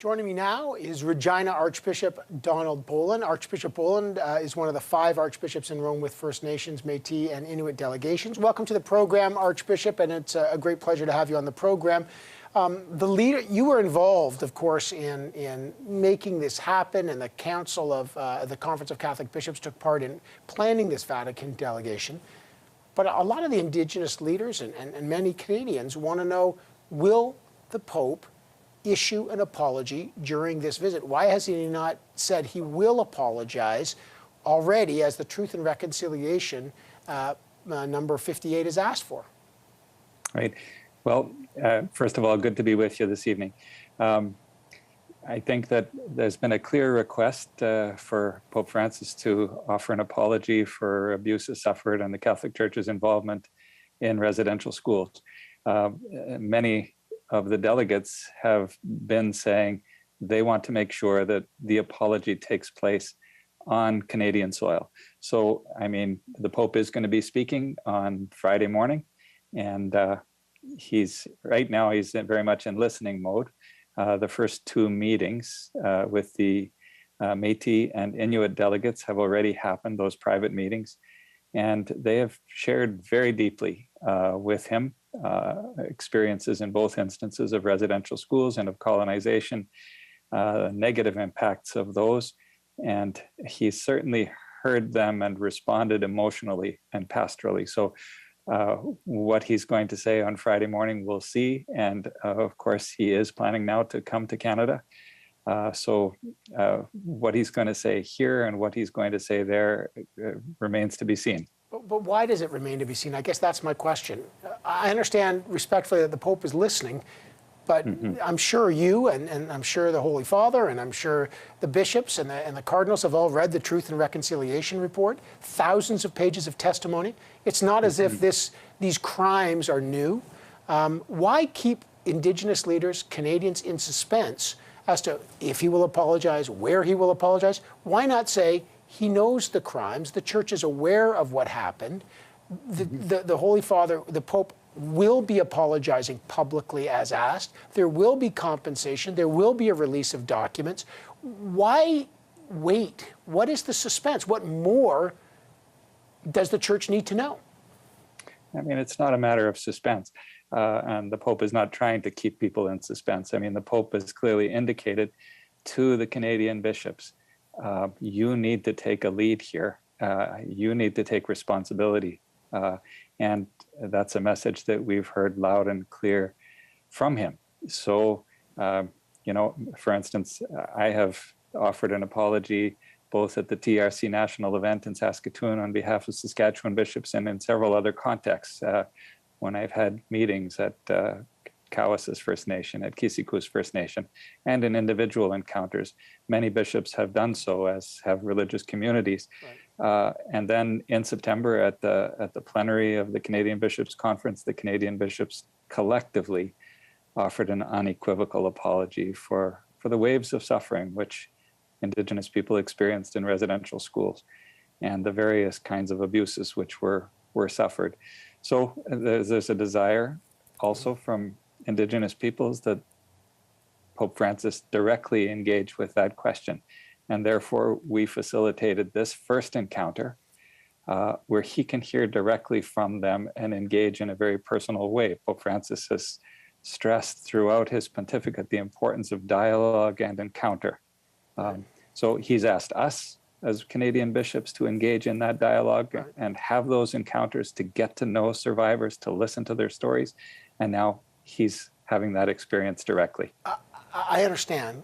Joining me now is Regina Archbishop Donald Bolen. Archbishop Bolen is one of the 5 archbishops in Rome with First Nations, Métis, and Inuit delegations. Welcome to the program, Archbishop, and it's a great pleasure to have you on the program. You were involved, of course, in making this happen, and the Council of the Conference of Catholic Bishops took part in planning this Vatican delegation. But a lot of the Indigenous leaders and many Canadians want to know, will the Pope issue an apology during this visit? Why has he not said he will apologize already, as the Truth and Reconciliation number 58 is asked for? Right. Well, first of all, good to be with you this evening. I think that there's been a clear request for Pope Francis to offer an apology for abuses suffered and the Catholic Church's involvement in residential schools. Many of the delegates have been saying they want to make sure that the apology takes place on Canadian soil. So, I mean, the Pope is going to be speaking on Friday morning, and right now he's very much in listening mode. The first 2 meetings with the Métis and Inuit delegates have already happened, those private meetings, and they have shared very deeply with him experiences in both instances of residential schools and of colonization, negative impacts of those. And he certainly heard them and responded emotionally and pastorally. So what he's going to say on Friday morning, we'll see. And of course, he is planning now to come to Canada. So what he's going to say here and what he's going to say there remains to be seen. But why does it remain to be seen? I guess that's my question. I understand respectfully that the Pope is listening, but I'm sure you and I'm sure the Holy Father and I'm sure the bishops and the cardinals have all read the Truth and Reconciliation report, thousands of pages of testimony. It's not as if these crimes are new. Why keep Indigenous leaders, Canadians, in suspense as to if he will apologize, where he will apologize? Why not say, he knows the crimes, the Church is aware of what happened, the Holy Father, the Pope, will be apologizing publicly as asked, there will be compensation, there will be a release of documents. Why wait? What is the suspense? What more does the Church need to know? I mean, it's not a matter of suspense, and the Pope is not trying to keep people in suspense. I mean, the Pope has clearly indicated to the Canadian bishops, you need to take a lead here. You need to take responsibility. And that's a message that we've heard loud and clear from him. So, for instance, I have offered an apology both at the TRC national event in Saskatoon on behalf of Saskatchewan bishops and in several other contexts when I've had meetings at Cowessess First Nation, at Kisiku's First Nation, and in individual encounters. Many bishops have done so, as have religious communities. Right. And then in September at the plenary of the Canadian Bishops' Conference, the Canadian bishops collectively offered an unequivocal apology for the waves of suffering which Indigenous people experienced in residential schools and the various kinds of abuses which were suffered. So there's a desire also from Indigenous peoples that Pope Francis directly engage with that question. And therefore, we facilitated this first encounter where he can hear directly from them and engage in a very personal way. Pope Francis has stressed throughout his pontificate the importance of dialogue and encounter. So he's asked us as Canadian bishops to engage in that dialogue and have those encounters, to get to know survivors, to listen to their stories. And now he's having that experience directly. I understand.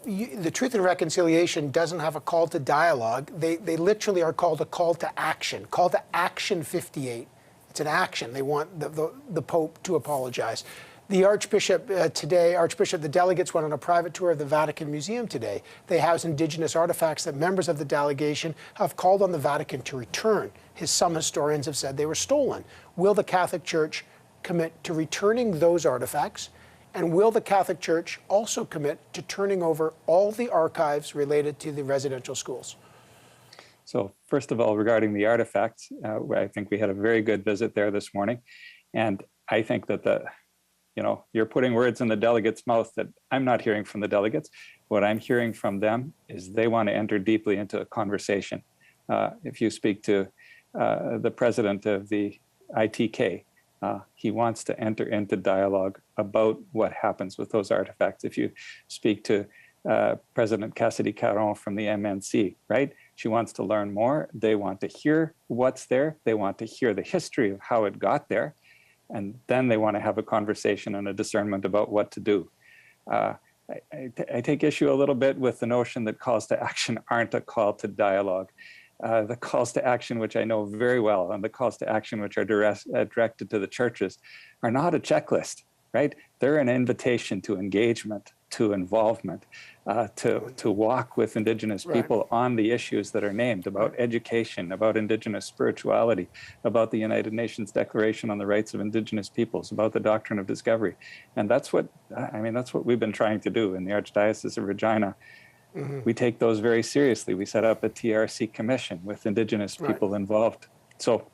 The Truth and Reconciliation doesn't have a call to dialogue. They literally are called a call to action. Call to action 58. It's an action. They want the Pope to apologize. The Archbishop the delegates went on a private tour of the Vatican Museum today. They house Indigenous artifacts that members of the delegation have called on the Vatican to return. Some historians have said they were stolen. Will the Catholic Church commit to returning those artifacts? And will the Catholic Church also commit to turning over all the archives related to the residential schools? So first of all, regarding the artifacts, I think we had a very good visit there this morning. And I think that you're putting words in the delegates' mouth that I'm not hearing from the delegates. What I'm hearing from them is they want to enter deeply into a conversation. If you speak to the president of the ITK, he wants to enter into dialogue about what happens with those artifacts. If you speak to President Cassidy Caron from the MNC, right? She wants to learn more. They want to hear what's there. They want to hear the history of how it got there. And then they want to have a conversation and a discernment about what to do. I take issue a little bit with the notion that calls to action aren't a call to dialogue. The calls to action, which I know very well, and the calls to action, which are directed to the churches, are not a checklist, right? They're an invitation to engagement, to involvement, to walk with Indigenous people on the issues that are named, about education, about Indigenous spirituality, about the United Nations Declaration on the Rights of Indigenous Peoples, about the doctrine of discovery. And that's what we've been trying to do in the Archdiocese of Regina. We take those very seriously. We set up a TRC commission with Indigenous people involved. So,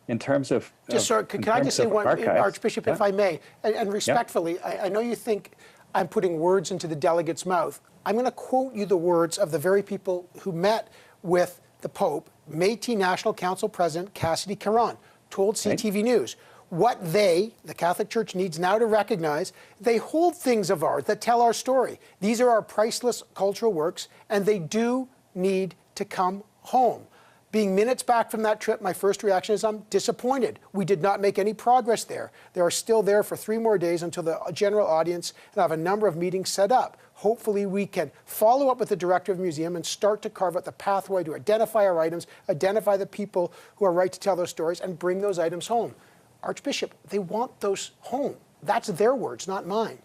in terms of... Can I just say one, archives, Archbishop, if I may, and respectfully, I know you think I'm putting words into the delegate's mouth. I'm going to quote you the words of the very people who met with the Pope. Métis National Council President Cassidy Caron told CTV News, what they, the Catholic Church, needs now to recognize, they hold things of ours that tell our story. These are our priceless cultural works, and they do need to come home. Being minutes back from that trip, my first reaction is I'm disappointed. We did not make any progress there. They are still there for 3 more days until the general audience, and I have a number of meetings set up. Hopefully we can follow up with the director of the museum and start to carve out the pathway to identify our items, identify the people who are right to tell those stories, and bring those items home. Archbishop, they want those home. That's their words, not mine.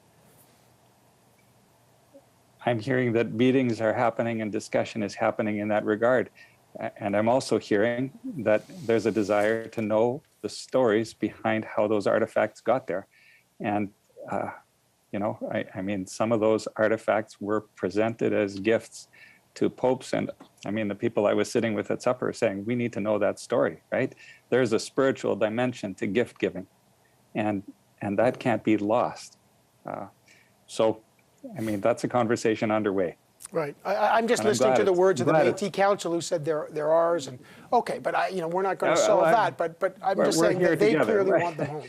I'm hearing that meetings are happening and discussion is happening in that regard. And I'm also hearing that there's a desire to know the stories behind how those artifacts got there. And, I mean, some of those artifacts were presented as gifts to popes. And I mean, the people I was sitting with at supper are saying, we need to know that story, right? There's a spiritual dimension to gift giving, and that can't be lost. So, I mean, that's a conversation underway. Right. I'm just listening to the words of the Métis Council who said they're ours, and okay, but we're not going to solve that. But I'm just saying that they clearly want them home.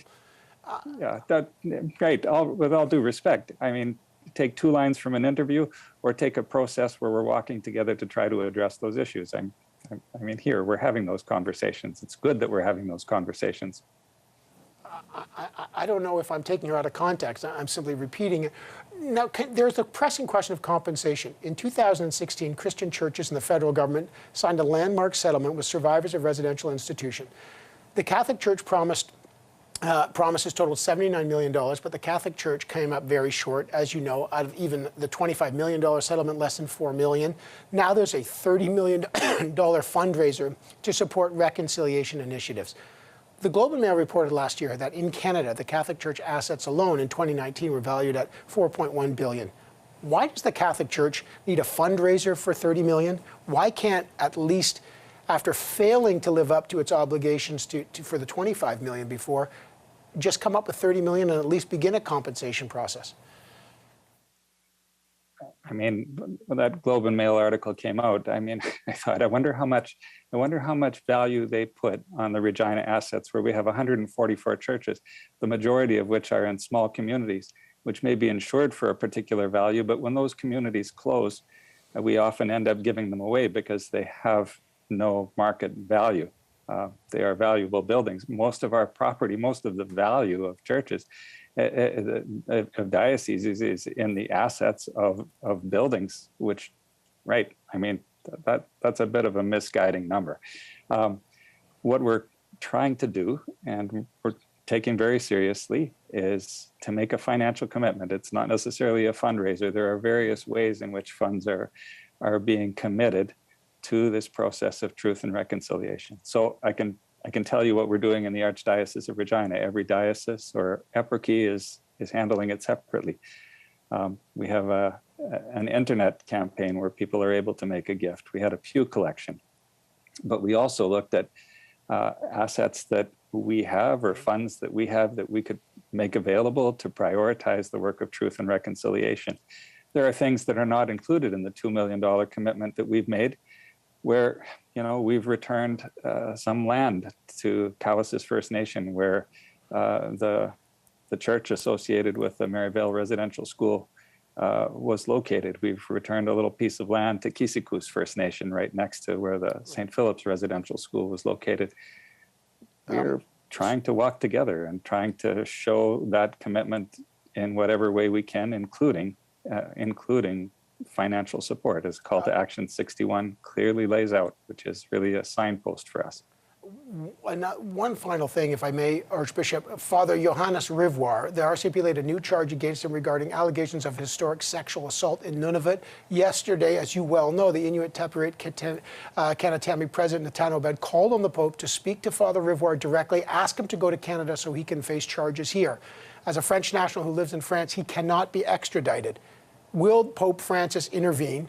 Right. With all due respect, I mean, take 2 lines from an interview, or take a process where we're walking together to try to address those issues. I mean, here we're having those conversations. It's good that we're having those conversations. I don't know if I'm taking her out of context. I'm simply repeating it. Now, there's a pressing question of compensation. In 2016, Christian churches and the federal government signed a landmark settlement with survivors of residential institution. The Catholic Church promises totaled $79 million, but the Catholic Church came up very short, as you know, out of even the $25 million settlement, less than $4 million. Now there's a $30 million fundraiser to support reconciliation initiatives. The Globe and Mail reported last year that in Canada, the Catholic Church assets alone in 2019 were valued at $4.1 billion. Why does the Catholic Church need a fundraiser for $30 million? Why can't, at least after failing to live up to its obligations for the $25 million before, just come up with $30 million and at least begin a compensation process? I mean, when that Globe and Mail article came out, I mean, I thought, I wonder how much value they put on the Regina assets, where we have 144 churches, the majority of which are in small communities, which may be insured for a particular value, but when those communities close, we often end up giving them away because they have no market value. They are valuable buildings. Most of our property, most of the value of churches, of dioceses, is in the assets of buildings, which, right, I mean, that's a bit of a misguiding number. What we're trying to do, and we're taking very seriously, is to make a financial commitment. It's not necessarily a fundraiser. There are various ways in which funds are being committed to this process of truth and reconciliation. So I can tell you what we're doing in the Archdiocese of Regina. Every diocese or eparchy is handling it separately. We have an internet campaign where people are able to make a gift. We had a pew collection, but we also looked at assets that we have or funds that we have that we could make available to prioritize the work of truth and reconciliation. There are things that are not included in the $2 million commitment that we've made, where, you know, we've returned some land to Cowessess First Nation, where the church associated with the Maryvale Residential School was located. We've returned a little piece of land to Kisiku's First Nation, right next to where the St. Philip's Residential School was located. We're trying to walk together and trying to show that commitment in whatever way we can, including financial support, as Call to Action 61 clearly lays out, which is really a signpost for us. One final thing, if I may, Archbishop. Father Johannes Rivoire, the RCMP laid a new charge against him regarding allegations of historic sexual assault in Nunavut. Yesterday, as you well know, the Inuit Tapiriit Kanatami President Natano Obed called on the Pope to speak to Father Rivoire directly, ask him to go to Canada so he can face charges here. As a French national who lives in France, he cannot be extradited. Will Pope Francis intervene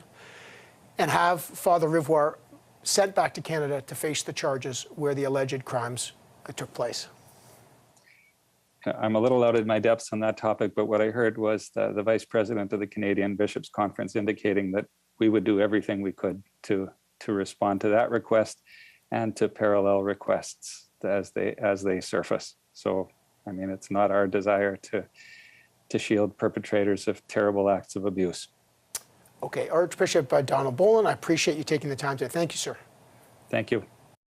and have Father Rivoire sent back to Canada to face the charges where the alleged crimes took place? I'm a little out of my depths on that topic, but what I heard was the Vice President of the Canadian Bishops' Conference indicating that we would do everything we could to respond to that request and to parallel requests as they surface. So, I mean, it's not our desire to shield perpetrators of terrible acts of abuse. Okay, Archbishop Donald Bolen, I appreciate you taking the time today. Thank you, sir. Thank you.